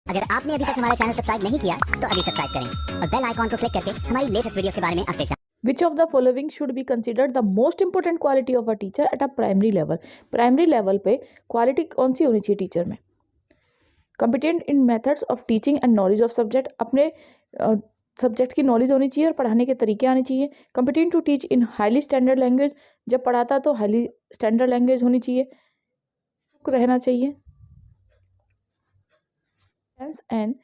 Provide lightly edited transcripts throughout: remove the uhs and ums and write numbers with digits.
अगर आपने अभी तक हमारा चैनल सब्सक्राइब नहीं किया तो अभी सब्सक्राइब करें और बेल आइकॉन को क्लिक करके हमारी लेटेस्ट वीडियोस के बारे में अपडेट जानें। Which of the following should be considered the most important quality of a teacher at a primary level? Primary level पे क्वालिटी कौन सी होनी चाहिए टीचर में? Competent in methods of teaching and knowledge of subject, अपने subject की knowledge होनी चाहिए और पढ़ाने के तरीके आने चाहिए. Competent to teach in highly standard language, जब पढ़ाता तो हाईली स्टैंडर्ड लैंग्वेज होनी चाहिए, रहना चाहिए. एंड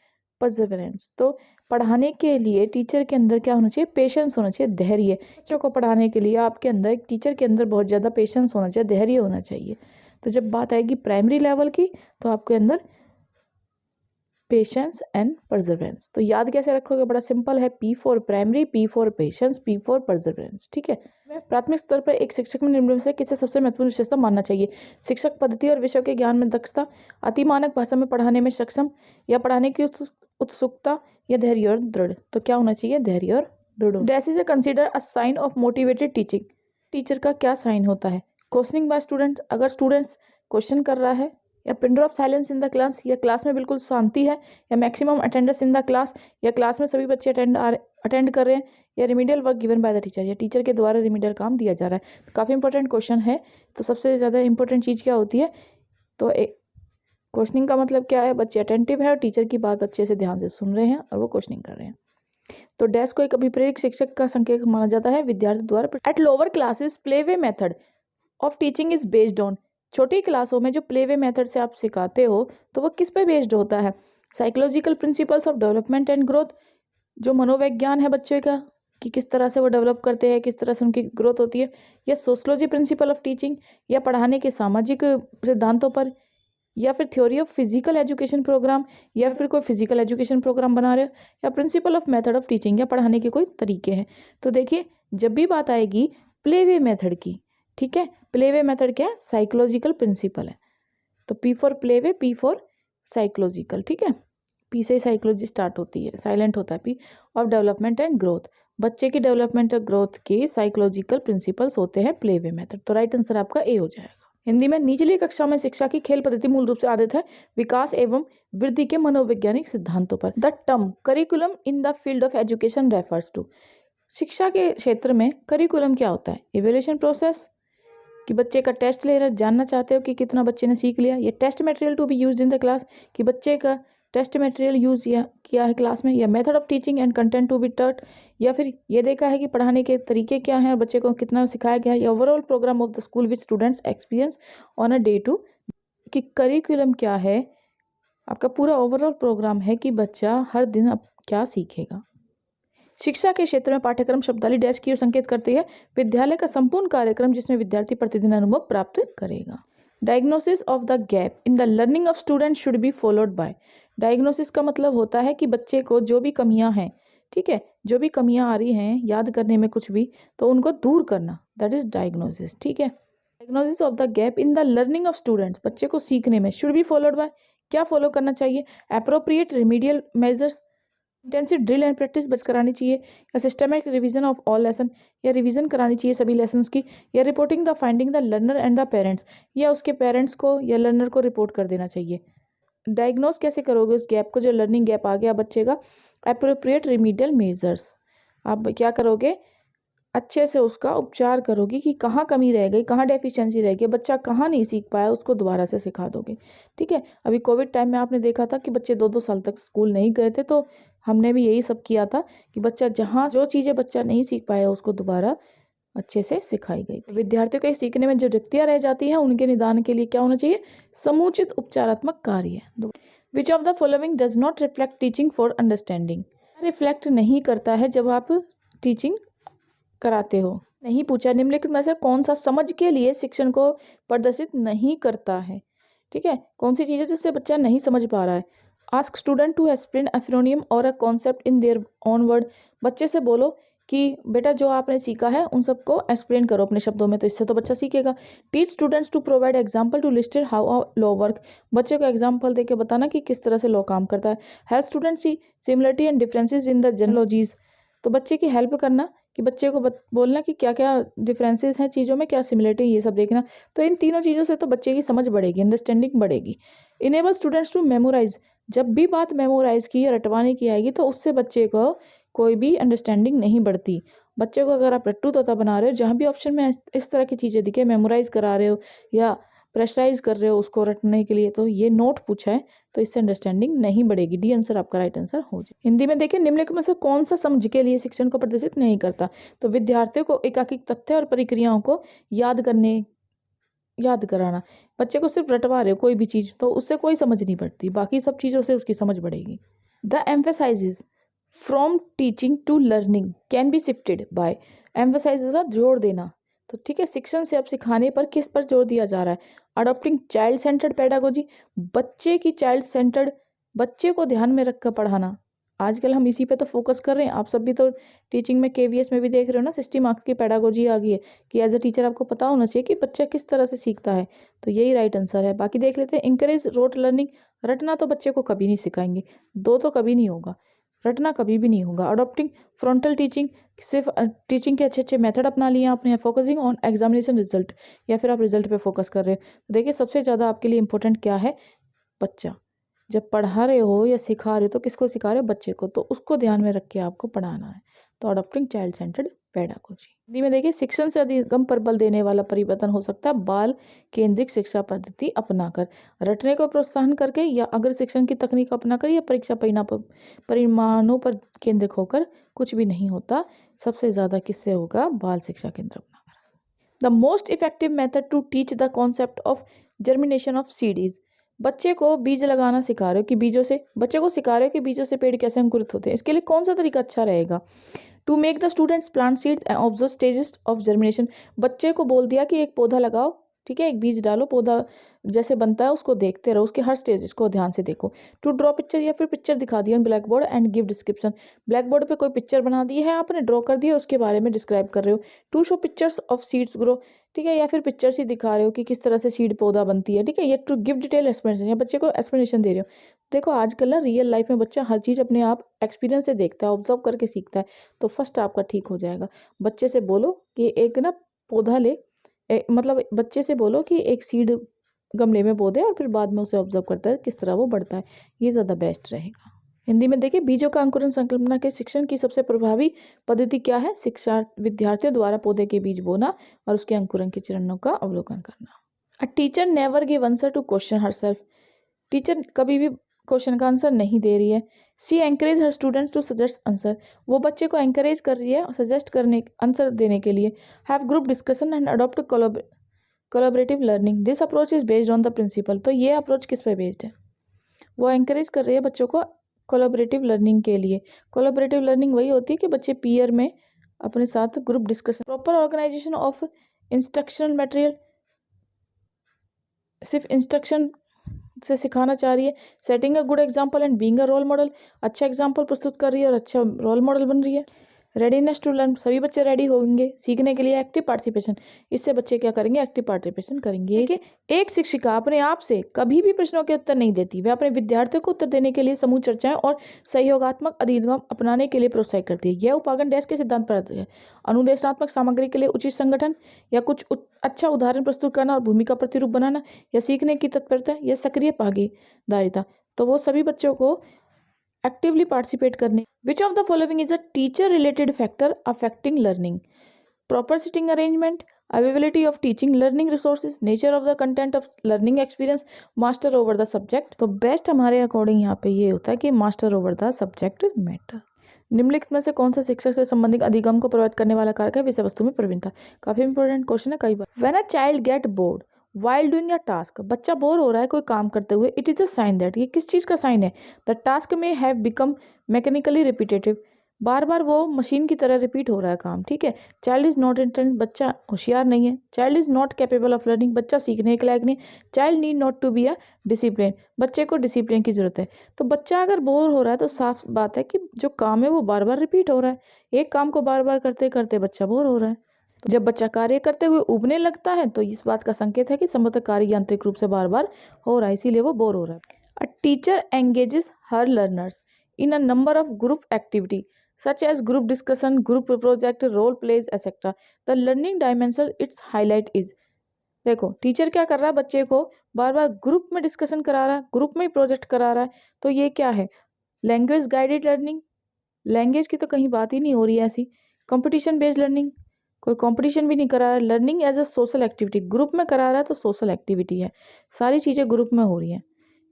परसेवरेंस, तो पढ़ाने के लिए टीचर के अंदर क्या होना चाहिए? पेशेंस होना चाहिए, धैर्य. बच्चों को पढ़ाने के लिए आपके अंदर, एक टीचर के अंदर बहुत ज़्यादा पेशेंस होना चाहिए, धैर्य होना चाहिए. तो जब बात आएगी प्राइमरी लेवल की तो आपके अंदर पेशेंस एंड परसेवरेंस. तो याद कैसे रखोगे? बड़ा सिंपल है. P for primary, P for patience, P for Perseverance. ठीक है. प्राथमिक स्तर पर एक शिक्षक में निम्न में से किसे सबसे महत्वपूर्ण विशेषता मानना चाहिए? शिक्षक पद्धति और विषयों के ज्ञान में दक्षता, अति मानक भाषा में पढ़ाने में सक्षम, या पढ़ाने की उत्सुकता, या धैर्य और दृढ़. तो क्या होना चाहिए? धैर्य और दृढ़. Dash is consider a sign of motivated teaching. Teacher का क्या साइन होता है? क्वेश्चनिंग बाय स्टूडेंट्स, अगर स्टूडेंट्स क्वेश्चन कर रहा है, या pin drop of silence in the class, या क्लास में बिल्कुल शांति है, या maximum attendance in the class, या क्लास में सभी बच्चे अटेंड कर रहे हैं, या remedial work given by the teacher, या टीचर के द्वारा रिमीडियल काम दिया जा रहा है. तो काफ़ी इंपॉर्टेंट क्वेश्चन है. तो सबसे ज़्यादा इंपॉर्टेंट चीज़ क्या होती है? तो क्वेश्चनिंग का मतलब क्या है? बच्चे अटेंटिव है और टीचर की बात अच्छे से ध्यान से सुन रहे हैं और वो क्वेश्चनिंग कर रहे हैं. तो डैश को एक अभिप्रेरक शिक्षक का संकेत माना जाता है विद्यार्थी द्वारा. At lower classes play way method of teaching is based on. छोटी क्लासों में जो प्ले वे मेथड से आप सिखाते हो तो वो किस पे बेस्ड होता है? Psychological principles of development and growth, जो मनोविज्ञान है बच्चे का कि किस तरह से वो डेवलप करते हैं, किस तरह से उनकी ग्रोथ होती है, या सोशलॉजी प्रिंसिपल ऑफ टीचिंग, या पढ़ाने के सामाजिक सिद्धांतों पर, या फिर theory of physical education program, या फिर कोई फिजिकल एजुकेशन प्रोग्राम बना रहे हो, या principle of method of teaching, या पढ़ाने के कोई तरीके हैं. तो देखिए, जब भी बात आएगी प्ले वे मेथड की, ठीक है, प्ले वे मेथड क्या है? साइकोलॉजिकल प्रिंसिपल है. तो P for play way, P for psychological. ठीक है, P से साइकोलॉजी स्टार्ट होती है, साइलेंट होता है P. Of development and growth, बच्चे की डेवलपमेंट और ग्रोथ के साइकोलॉजिकल प्रिंसिपल्स होते हैं प्ले वे मेथड. तो राइट आंसर आपका ए हो जाएगा. हिंदी में, निचली कक्षा में शिक्षा की खेल पद्धति मूल रूप से आधारित है विकास एवं वृद्धि के मनोवैज्ञानिक सिद्धांतों पर. The term curriculum in the field of education refers to. शिक्षा के क्षेत्र में करिकुलम क्या होता है? इवेल्यूशन प्रोसेस, कि बच्चे का टेस्ट ले रहे, जानना चाहते हो कि कितना बच्चे ने सीख लिया. ये test material to be used in the class, कि बच्चे का टेस्ट मटेरियल यूज किया है क्लास में. या method of teaching and content to be taught, या फिर ये देखा है कि पढ़ाने के तरीके क्या हैं और बच्चे को कितना सिखाया गया है. या overall program of the school which students experience on a day to, कि करिकुलम क्या है? आपका पूरा ओवरऑल प्रोग्राम है कि बच्चा हर दिन अब क्या सीखेगा. शिक्षा के क्षेत्र में पाठ्यक्रम शब्दावली डैश की ओर संकेत करती है विद्यालय का संपूर्ण कार्यक्रम जिसमें विद्यार्थी प्रतिदिन अनुभव प्राप्त करेगा. Diagnosis of the gap in the learning of student should be followed by. Diagnosis का मतलब होता है कि बच्चे को जो भी कमियां हैं, ठीक है, जो भी कमियां आ रही हैं याद करने में कुछ भी, तो उनको दूर करना, दैट इज डायग्नोसिस. ठीक है, diagnosis of the gap in the learning of students, बच्चे को सीखने में, शुड बी फॉलोड बाय, क्या फॉलो करना चाहिए? Appropriate remedial measures, intensive drill and practice बच करानी चाहिए, या systematic revision of all lesson, या रिवीजन करानी चाहिए सभी लेसन्स की, या reporting the finding the learner and the parents, या उसके पेरेंट्स को या लर्नर को रिपोर्ट कर देना चाहिए. डायग्नोस कैसे करोगे उस गैप को, जो लर्निंग गैप आ गया बच्चे का? अप्रोप्रिएट रिमीडियल मेजर्स, आप क्या करोगे? अच्छे से उसका उपचार करोगे कि कहाँ कमी रह गई, कहाँ डेफिशिएंसी रह गई, बच्चा कहाँ नहीं सीख पाया, उसको दोबारा से सिखा दोगे. ठीक है, अभी कोविड टाइम में आपने देखा था कि बच्चे 2-2 साल तक स्कूल नहीं गए थे, तो हमने भी यही सब किया था कि बच्चा जहाँ जो चीज़ें बच्चा नहीं सीख पाया उसको दोबारा अच्छे से सिखाई गई. विद्यार्थियों के सीखने में जो रिक्तियाँ रह जाती हैं उनके निदान के लिए क्या होना चाहिए? समुचित उपचारात्मक कार्य. विच of the following does not reflect teaching for understanding. Reflect नहीं करता है जब आप टीचिंग कराते हो. नहीं पूछा, निम्नलिखित में से कौन सा समझ के लिए शिक्षण को प्रदर्शित नहीं करता है? ठीक है, कौन सी चीज़ है जिससे बच्चा नहीं समझ पा रहा है? Ask student to explain a phenomenon or a concept in their own word. बच्चे से बोलो कि बेटा जो आपने सीखा है उन सबको एक्सप्लेन करो अपने शब्दों में, तो इससे तो बच्चा सीखेगा. Teach students to provide example to list how a law work. बच्चे को एग्जाम्पल देके बताना कि किस तरह से लॉ काम करता है. Help student see similarity and differences in the genealogies. तो बच्चे की हेल्प करना कि बच्चे को बोलना कि क्या क्या डिफरेंसेस हैं चीज़ों में, क्या सिमिलरिटी, ये सब देखना. तो इन तीनों चीज़ों से तो बच्चे की समझ बढ़ेगी, अंडरस्टैंडिंग बढ़ेगी. Enable students to memorise. जब भी बात मेमोराइज की या रटवाने की आएगी तो उससे बच्चे को कोई भी अंडरस्टैंडिंग नहीं बढ़ती। बच्चे को अगर आप रट्टू तोता बना रहे हो, जहाँ भी ऑप्शन में इस तरह की चीज़ें दिखे, मेमोराइज करा रहे हो या प्रेशराइज कर रहे हो उसको रटने के लिए, तो ये नोट पूछा है तो इससे अंडरस्टैंडिंग नहीं बढ़ेगी। डी आंसर आपका राइट आंसर हो जाए। हिंदी में देखिए, निम्नलिखित में से कौन सा समझ के लिए शिक्षण को प्रदर्शित नहीं करता? तो विद्यार्थियों को एकाकिक तथ्य और प्रक्रियाओं को याद कराना। बच्चे को सिर्फ रटवा रहे हो कोई भी चीज़, तो उससे कोई समझ नहीं पड़ती, बाकी सब चीज़ों से उसकी समझ बढ़ेगी। The emphasises from teaching to learning can be shifted by. Emphasises का जोड़ देना, तो ठीक है, शिक्षण से अब सिखाने पर किस पर जोर दिया जा रहा है? अडॉप्टिंग चाइल्ड सेंटर्ड पेडागोजी, बच्चे को ध्यान में रखकर पढ़ाना। आजकल हम इसी पे तो फोकस कर रहे हैं। आप सब भी तो टीचिंग में केवीएस में भी देख रहे हो ना, 60 मार्क्स की पेडागोजी आ गई है कि एज ए टीचर आपको पता होना चाहिए कि बच्चा किस तरह से सीखता है, तो यही राइट आंसर है। बाकी देख लेते हैं। इंकरेज रोट लर्निंग, रटना तो बच्चे को कभी नहीं सिखाएंगे, दो तो कभी नहीं होगा, रटना कभी भी नहीं होगा। अडॉप्टिंग फ्रंटल टीचिंग, सिर्फ टीचिंग के अच्छे अच्छे मेथड अपना लिए आपने। फोकसिंग ऑन एग्जामिनेशन रिजल्ट, या फिर आप रिजल्ट पे फोकस कर रहे हो। तो देखिए, सबसे ज़्यादा आपके लिए इंपॉर्टेंट क्या है? बच्चा। जब पढ़ा रहे हो या सिखा रहे हो तो किसको सिखा रहे हो? बच्चे को, तो उसको ध्यान में रख के आपको पढ़ाना है। तो adopting child centred pedagogy. Hindi में देखिए, शिक्षण से अधिगम पर बल देने वाला परिवर्तन हो सकता है बाल केंद्रित शिक्षा पद्धति अपनाकर, रटने को प्रोत्साहन करके, या अगर शिक्षण की तकनीक अपनाकर, या परीक्षा परिणामों पर केंद्रित होकर। कुछ भी नहीं होता। सबसे ज़्यादा किससे होगा? बाल शिक्षा केंद्र अपनाकर। The most effective method to teach the concept of germination of seeds. बच्चे को बीज लगाना सिखा रहे हो कि बच्चे को सिखा रहे हो कि बीजों से पेड़ कैसे अंकुरित होते हैं। इसके लिए कौन सा तरीका अच्छा रहेगा? To make the students plant seeds and observe stages of germination. बच्चे को बोल दिया कि एक पौधा लगाओ, ठीक है, एक बीज डालो, पौधा जैसे बनता है उसको देखते रहो, उसके हर स्टेज को ध्यान से देखो। टू ड्रॉ पिक्चर, या फिर पिक्चर दिखा दिया black board and give description. Black board पे कोई पिक्चर बना दी है, आपने ड्रॉ कर दिया, उसके बारे में डिस्क्राइब कर रहे हो। To show pictures of seeds grow, ठीक है, या फिर पिक्चर्स ही दिखा रहे हो कि किस तरह से सीड पौधा बनती है, ठीक है। ये टू गिव डिटेल एक्सप्लेनेशन, या बच्चे को एक्सप्लेनेशन दे रहे हो। देखो, आजकल ना रियल लाइफ में बच्चा हर चीज़ अपने आप एक्सपीरियंस से देखता है, ऑब्जर्व करके सीखता है। तो फर्स्ट आपका ठीक हो जाएगा। बच्चे से बोलो कि एक ना पौधा ले, मतलब बच्चे से बोलो कि एक सीड गमले में बो दे, और फिर बाद में उसे ऑब्जर्व करता है किस तरह वो बढ़ता है। ये ज़्यादा बेस्ट रहेगा। हिंदी में देखिए, बीजों का अंकुरण संकल्पना के शिक्षण की सबसे प्रभावी पद्धति क्या है? शिक्षा विद्यार्थियों द्वारा पौधे के बीज बोना और उसके अंकुरण के चरणों का अवलोकन करना। A teacher never give answer to question herself. Teacher कभी भी क्वेश्चन का आंसर नहीं दे रही है। She encourage her students to suggest answer. वो बच्चे को एंकरेज कर रही है सजेस्ट करने, आंसर देने के लिए। Have group discussion and adopt collaborative learning. This approach is based on the principle. तो ये अप्रोच किस पे बेस्ड है? वो एंकरेज कर रही है बच्चों को कोलैबोरेटिव लर्निंग के लिए। कोलैबोरेटिव लर्निंग वही होती है कि बच्चे पीयर में अपने साथ group discussion. Proper organisation of instructional material, सिर्फ इंस्ट्रक्शन से सिखाना चाह रही है। Setting a good example and being a role model, अच्छा एग्जाम्पल प्रस्तुत कर रही है और अच्छा रोल मॉडल बन रही है। रेडीनेस टू लर्न, सभी बच्चे रेडी होंगे सीखने के लिए। एक्टिव पार्टिसिपेशन, इससे बच्चे क्या करेंगे? एक्टिव पार्टिसिपेशन करेंगे। ठीक है, एक शिक्षिका अपने आप से कभी भी प्रश्नों के उत्तर नहीं देती। वह अपने विद्यार्थियों को उत्तर देने के लिए समूह चर्चाएं और सहयोगात्मक अधिगम अपनाने के लिए प्रोत्साहित करती है। यह उपागम डैश के सिद्धांत पर आधारित है। अनुदेशात्मक सामग्री के लिए उचित संगठन, या कुछ अच्छा उदाहरण प्रस्तुत करना और भूमिका प्रतिरूप बनाना, या सीखने की तत्परता, या सक्रिय भागीदारिता। तो वो सभी बच्चों को एक्टिवली पार्टिसिपेट करने। विच of the following is a teacher related factor affecting learning? Proper sitting arrangement, availability of teaching learning resources, nature of the content of learning experience, master over the subject. तो best हमारे according यहाँ पे ये होता है कि master over the subject matter. निम्नलिखित में से कौन सा शिक्षक से संबंधित अधिगम को प्रभावित करने वाला कारक है? विषय वस्तु में प्रवीणता। काफी इंपॉर्टेंट क्वेश्चन है कई बार। When a child get bored while doing a task, बच्चा बोर हो रहा है कोई काम करते हुए, it is a sign that, ये किस चीज का साइन है? The task may have become mechanically repetitive, बार बार वो मशीन की तरह रिपीट हो रहा है काम, ठीक है। चाइल्ड इज नॉट इंटेलिजेंट, बच्चा होशियार नहीं है। Child is not capable of learning, बच्चा सीखने के लायक नहीं। Child need not to be a discipline, बच्चे को डिसिप्लिन की जरूरत है। तो बच्चा अगर बोर हो रहा है तो साफ बात है कि जो काम है वो बार बार रिपीट हो रहा है। एक काम को बार बार करते करते बच्चा बोर हो रहा है। जब बच्चा कार्य करते हुए उबने लगता है तो इस बात का संकेत है कि संभवतः कार्य यांत्रिक रूप से बार बार हो रहा है, इसीलिए वो बोर हो रहा है। A teacher engages her learners in a number of group activity such as group discussion, group project, role plays, etc. The learning dimension its highlight is, देखो टीचर क्या कर रहा है, बच्चे को बार बार ग्रुप में डिस्कशन करा रहा है, ग्रुप में ही प्रोजेक्ट करा रहा है, तो ये क्या है, लैंग्वेज गाइडेड लर्निंग। लैंग्वेज की तो कहीं बात ही नहीं हो रही है ऐसी। कंपटीशन बेस्ड लर्निंग, कोई कंपटीशन भी नहीं करा रहा है। Learning as a social activity, group में करा रहा है तो सोशल एक्टिविटी है, सारी चीज़ें ग्रुप में हो रही हैं।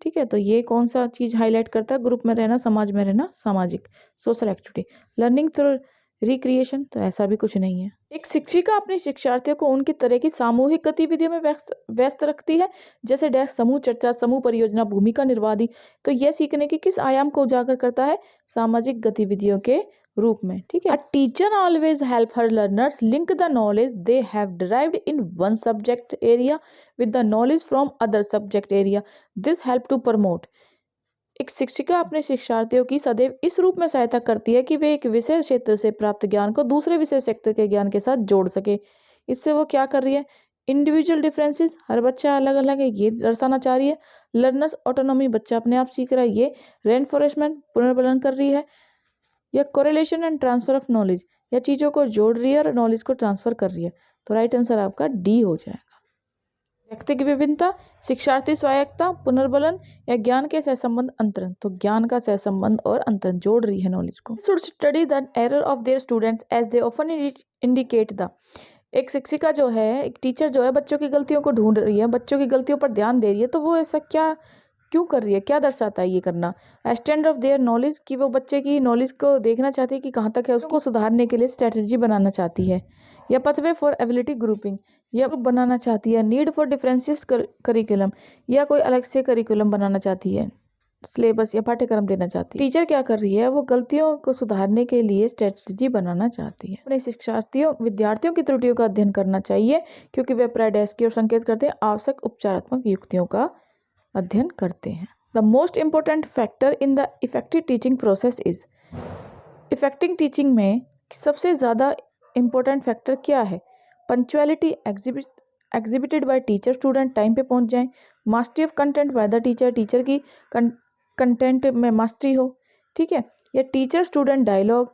ठीक है, तो ये कौन सा चीज़ हाईलाइट करता है, ग्रुप में रहना, समाज में रहना, सामाजिक social activity. Learning through recreation, तो ऐसा भी कुछ नहीं है। एक शिक्षिका अपने शिक्षार्थियों को उनकी तरह की सामूहिक गतिविधियों में व्यस्त रखती है, जैसे डेस्क, समूह चर्चा, समूह परियोजना, भूमिका निर्वाह। तो यह सीखने के किस आयाम को उजागर करता है, सामाजिक गतिविधियों के रूप में। ठीक है, a teacher always help her learners link the knowledge they have derived in one subject area with the knowledge from other subject area, this help to promote. एक शिक्षिका अपने शिक्षार्थियों की सदैव इस रूप में सहायता करती है कि वे एक विषय क्षेत्र से प्राप्त ज्ञान को दूसरे विषय क्षेत्र के ज्ञान के साथ जोड़ सके। इससे वो क्या कर रही है, इंडिविजुअल डिफरेंसेस, हर बच्चा अलग अलग है, ये दर्शाना चाह रही है। लर्नर्स ऑटोनॉमी, बच्चा अपने आप सीख रहा है, ये रेनफोर्समेंट, पुनर्बलन कर रही है। या correlation and transfer of knowledge, या चीज़ों को जोड़ रही है और नॉलेज को ट्रांसफर कर रही है। तो राइट आंसर आपका डी हो जाएगा। व्यक्ति की विभिन्नता, शिक्षार्थी स्वायत्तता, पुनर्बलन या ज्ञान के सहसंबंध अंतरण, तो ज्ञान का सहसंबंध और अंतरण जोड़ रही है नॉलेज को। Should study the error of their students as they often indicate the. एक शिक्षिका जो है, एक टीचर जो है, बच्चों की गलतियों को ढूंढ रही है, बच्चों की गलतियों पर ध्यान दे रही है, तो वो ऐसा क्या क्यों कर रही है, क्या दर्शाता है ये करना। स्टैंड ऑफ देयर नॉलेज, कि वो बच्चे की नॉलेज को देखना चाहती है कि कहाँ तक है, उसको सुधारने के लिए स्ट्रेटजी बनाना चाहती है। या पथवे फॉर एबिलिटी ग्रुपिंग, या बनाना चाहती है। नीड फॉर डिफरेंशियस करिकुलम, या कोई अलग से करिकुलम बनाना चाहती है, सिलेबस या पाठ्यक्रम देना चाहती है। टीचर क्या कर रही है, वो गलतियों को सुधारने के लिए स्ट्रेटजी बनाना चाहती है। अपने शिक्षार्थियों, विद्यार्थियों की त्रुटियों का अध्ययन करना चाहिए, क्योंकि वे प्रायः की ओर संकेत करते हैं, आवश्यक उपचारात्मक युक्तियों का अध्ययन करते हैं। The most important factor in the effective teaching process is. Effective teaching में सबसे ज़्यादा इंपॉर्टेंट फैक्टर क्या है, punctuality exhibited by teacher, student time पे पहुंच जाएं। Mastery of content by the teacher, teacher की कंटेंट में मास्टरी हो। ठीक है, या teacher student dialogue,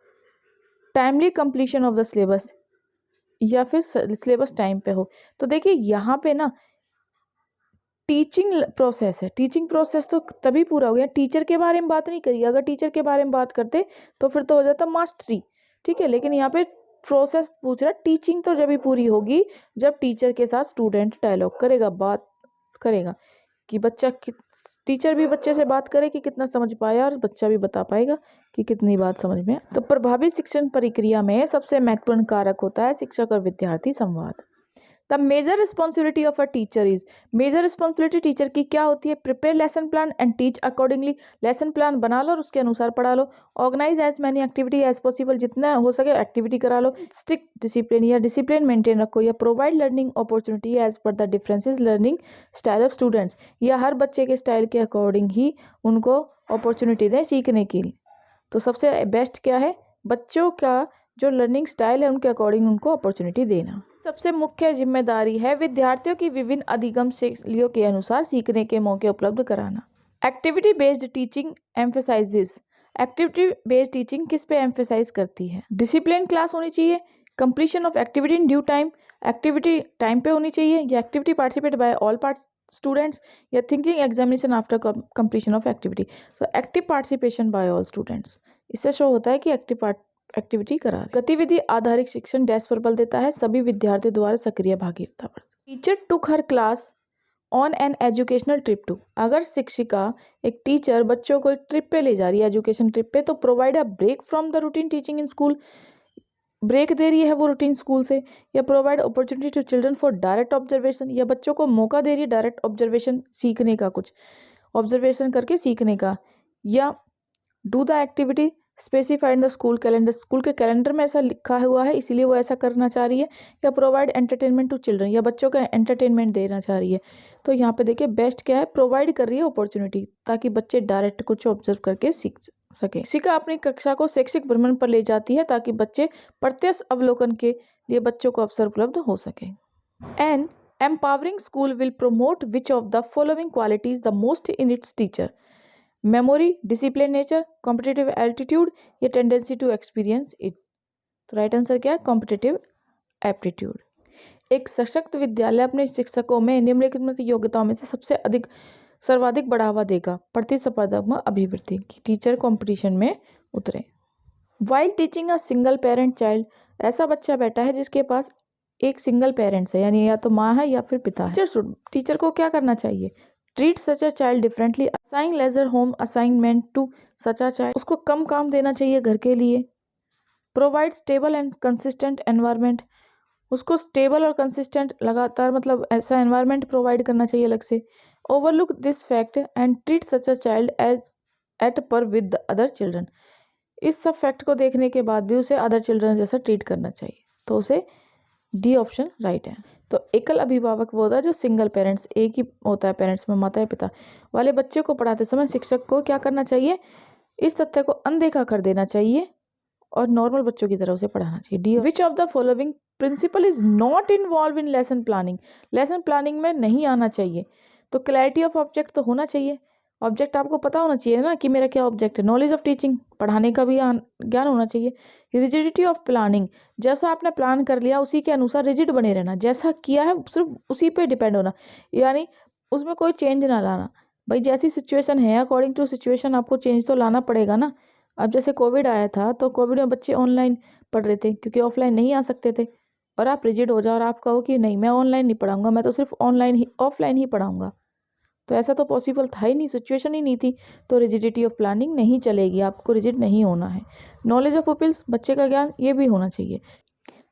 timely completion of the syllabus, या फिर सिलेबस टाइम पे हो। तो देखिए यहाँ पे ना टीचिंग प्रोसेस है, टीचिंग प्रोसेस तो तभी पूरा हो गया, टीचर के बारे में बात नहीं करी। अगर टीचर के बारे में बात करते तो फिर तो हो जाता मास्टरी। ठीक है, लेकिन यहाँ पे प्रोसेस पूछ रहा है, टीचिंग तो जब भी पूरी होगी जब टीचर के साथ स्टूडेंट डायलॉग करेगा, बात करेगा, कि बच्चा टीचर भी बच्चे से बात करे कि कितना समझ पाया, और बच्चा भी बता पाएगा कि कितनी बात समझ में। तो प्रभावी शिक्षण प्रक्रिया में सबसे महत्वपूर्ण कारक होता है शिक्षक और विद्यार्थी संवाद। The major responsibility of a teacher is, major responsibility teacher की क्या होती है, prepare lesson plan and teach accordingly. Lesson plan बना लो और उसके अनुसार पढ़ा लो। Organise as many activity as possible, जितना हो सके एक्टिविटी करा लो। स्ट्रिक्ट डिसिप्लिन, या डिसिप्लिन मेंटेन रखो। या provide learning opportunity as per the differences learning style of students, या हर बच्चे के स्टाइल के अकॉर्डिंग ही उनको अपॉर्चुनिटी दें सीखने की। तो सबसे बेस्ट क्या है, बच्चों का जो लर्निंग स्टाइल है उनके अकॉर्डिंग उनको अपॉर्चुनिटी देना। सबसे मुख्य जिम्मेदारी है विद्यार्थियों की विभिन्न अधिगम शैलियों के अनुसार सीखने के मौके उपलब्ध कराना। Activity based teaching emphasises, activity based teaching किस पे एम्फेसाइज करती है, डिसिप्लिन क्लास होनी चाहिए, completion of activity in due time, activity time पे होनी चाहिए, या activity participate by all students, या thinking examination after completion of activity. तो active participation by all students, इससे शो होता है कि एक्टिविटी करा रहे। गतिविधि आधारित शिक्षण डैश पर बल देता है, सभी विद्यार्थियों द्वारा सक्रिय भागीदारी पर। Teacher took her class on an educational trip to, अगर शिक्षिका, एक टीचर बच्चों को एक ट्रिप पे ले जा रही है, एजुकेशन ट्रिप पे, तो provide a break from the routine teaching in school, break दे रही है वो रूटीन स्कूल से। या provide opportunity to children for direct observation, या बच्चों को मौका दे रही है डायरेक्ट ऑब्जर्वेशन सीखने का, कुछ ऑब्जर्वेशन करके सीखने का। या do the activity specified in the school calendar, school के कैलेंडर में ऐसा लिखा हुआ है इसीलिए वो ऐसा करना चाह रही है। या प्रोवाइड एंटरटेनमेंट टू चिल्ड्रन, या बच्चों का एंटरटेनमेंट देना चाह रही है। तो यहाँ पे देखिए बेस्ट क्या है, प्रोवाइड कर रही है अपॉर्चुनिटी, ताकि बच्चे डायरेक्ट कुछ ऑब्जर्व करके सीख सके। शिक्षिका अपनी कक्षा को शैक्षिक भ्रमण पर ले जाती है ताकि बच्चे प्रत्यक्ष अवलोकन के लिए बच्चों को अवसर उपलब्ध हो सके। N empowering school will promote which of the following qualities the most in its teacher, memory, discipline nature, competitive altitude, या टेंडेंसी टू एक्सपीरियंस इट। तो राइट आंसर क्या है, कॉम्पिटिटिव एप्टीट्यूड। एक सशक्त विद्यालय अपने शिक्षकों में निम्नलिखित में से योग्यताओं में से सर्वाधिक बढ़ावा देगा। प्रतिस्पर्धात्मक अभिवृद्धि की, टीचर कंपटीशन में उतरे। While teaching a single parent child, ऐसा बच्चा बैठा है जिसके पास एक सिंगल पेरेंट्स है, यानी या तो माँ है या फिर पिता है। टीचर को क्या करना चाहिए? Treat such a child differently, assign lesser home assignment to such a child, उसको कम काम देना चाहिए घर के लिए। Provide stable and consistent environment, उसको स्टेबल और कंसिस्टेंट लगातार मतलब ऐसा एनवायरनमेंट प्रोवाइड करना चाहिए अलग से। Overlook this fact and treat such a child as at par with other children, इस सब फैक्ट को देखने के बाद भी उसे अदर चिल्ड्रन जैसा ट्रीट करना चाहिए। तो उसे डी ऑप्शन राइट है। तो एकल अभिभावक वो होता है जो सिंगल पेरेंट्स, एक ही होता है पेरेंट्स में, माता या पिता वाले बच्चे को पढ़ाते समय शिक्षक को क्या करना चाहिए? इस तथ्य को अनदेखा कर देना चाहिए और नॉर्मल बच्चों की तरह उसे पढ़ाना चाहिए। D, which of the following principle is not involve in lesson planning, lesson planning में नहीं आना चाहिए। तो क्लैरिटी ऑफ ऑब्जेक्ट तो होना चाहिए, ऑब्जेक्ट आपको पता होना चाहिए ना कि मेरा क्या ऑब्जेक्ट है। नॉलेज ऑफ टीचिंग, पढ़ाने का भी ज्ञान होना चाहिए। रिजिडिटी ऑफ प्लानिंग, जैसा आपने प्लान कर लिया उसी के अनुसार रिजिड बने रहना, जैसा किया है सिर्फ उसी पे डिपेंड होना, यानी उसमें कोई चेंज ना लाना। भाई जैसी सिचुएशन है अकॉर्डिंग टू सिचुएशन आपको चेंज तो लाना पड़ेगा ना। अब जैसे कोविड आया था तो कोविड में बच्चे ऑनलाइन पढ़ रहे थे क्योंकि ऑफलाइन नहीं आ सकते थे, और आप रिजिड हो जाओ और आप कहो कि नहीं मैं ऑनलाइन नहीं पढ़ाऊंगा, मैं तो सिर्फ ऑफलाइन ही पढ़ाऊंगा, तो ऐसा तो पॉसिबल था ही नहीं, सिचुएशन ही नहीं थी। तो रिजिडिटी ऑफ प्लानिंग नहीं चलेगी, आपको रिजिड नहीं होना है। नॉलेज ऑफ पीपल्स, बच्चे का ज्ञान ये भी होना चाहिए।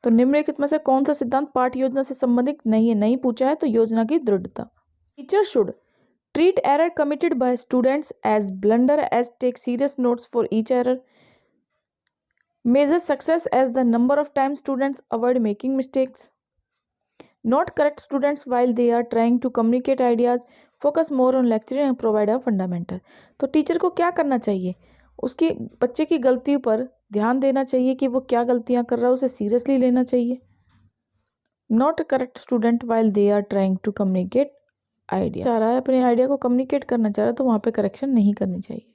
तो निम्नलिखित में से कौन सा सिद्धांत पाठ योजना से संबंधित नहीं है? नहीं पूछा है तो योजना की दृढ़ता। Teacher should treat error committed by students as blunder as take serious notes for each error, measure success as the number of times students avoid making mistakes, not correct students while they are trying to communicate ideas, focus more on lecturing and provide a fundamental। तो teacher को क्या करना चाहिए? उसकी बच्चे की गलती पर ध्यान देना चाहिए कि वो क्या गलतियां कर रहा है, उसे सीरियसली लेना चाहिए। Not correct student while they are trying to communicate idea, चाह रहा है अपने आइडिया को कम्युनिकेट करना चाह रहा है तो वहाँ पे करेक्शन नहीं करनी चाहिए।